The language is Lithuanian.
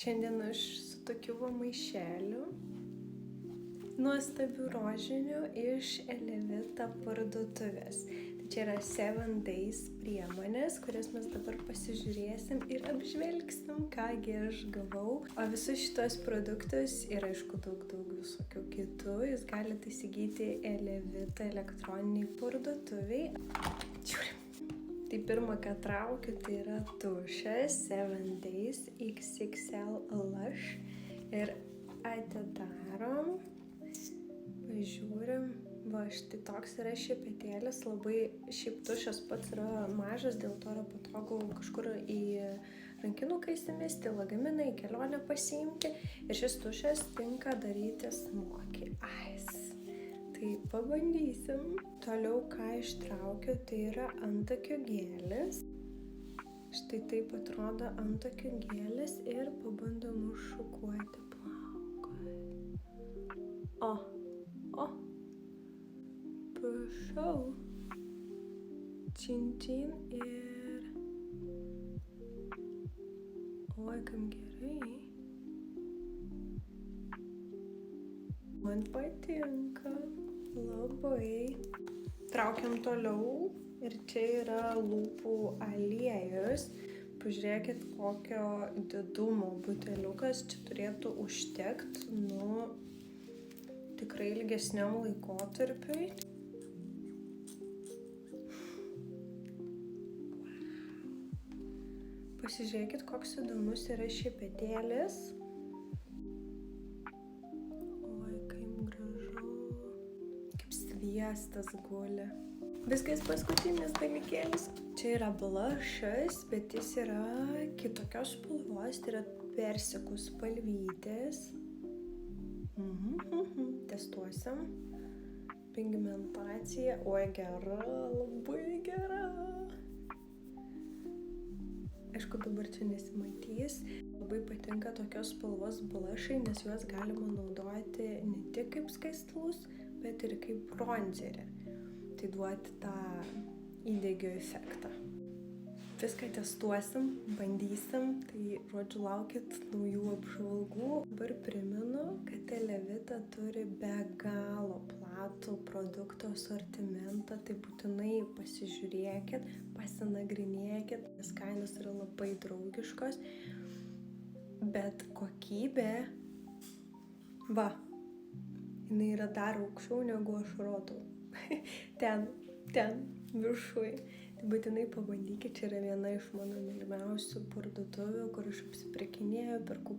Šiandien aš su tokiu va maišeliu nuostabių rožinių iš Elevita parduotuvės. Tai čia yra 7 Days priemonės, kurias mes dabar pasižiūrėsim ir apžvelgsim, kągi aš gavau. O visus šitos produktus ir aišku daug visokių kitų jūs galite įsigyti Elevita elektroniniai parduotuviai. Žiūrim. Tai pirmą, ką traukiu, tai yra tušas 7 Days XXL Lush ir atidarom, pažiūrim, va štai toks yra šepetėlis, labai šiaip tušas pats yra mažas, dėl to yra patogu kažkur į rankinuką įsimesti, lagaminą į kelionę pasiimti ir šis tušas tinka daryti smokį ais. Tai pabandysim. Toliau, ką ištraukiu, tai yra antakių gelis. Štai taip atrodo antakių gelis ir pabandom užšukuoti plaukus. O, prašau. Čin ir... Oi, kam gerai. Man patinka. Labai. Traukiam toliau ir čia yra lūpų aliejus. Pažiūrėkit, kokio didumo buteliukas čia turėtų užtekti, tikrai ilgesniam laikotarpiui. Pasižiūrėkit, koks įdomus yra šepetėlis. Sviestas guli. Viskas paskutinis dalykėlis. Čia yra blushas, bet jis yra kitokios spalvos, tai yra persikų spalvytės. Testuosim. Pigmentacija. Oi, gera, labai gera. Aišku, dabar čia nesimatys. Labai patinka tokios spalvos blushai, nes juos galima naudoti ne tik kaip skaistalus, bet ir kaip bronzerį. Tai duoti tą įdegio efektą. Viską testuosim, bandysim, tai žodžiu laukit naujų apžvalgų. Dabar primenu, kad Elevita turi be galo platų produktų asortimentą, tai būtinai pasižiūrėkit, pasinagrinėkit, nes kainos yra labai draugiškos, bet kokybė, jinai yra dar aukščiau negu aš rodau. ten viršuj. Tai būtinai pabandykit, čia yra viena iš mano mylimiausių parduotuvių, kur aš apsipirkinėju, perku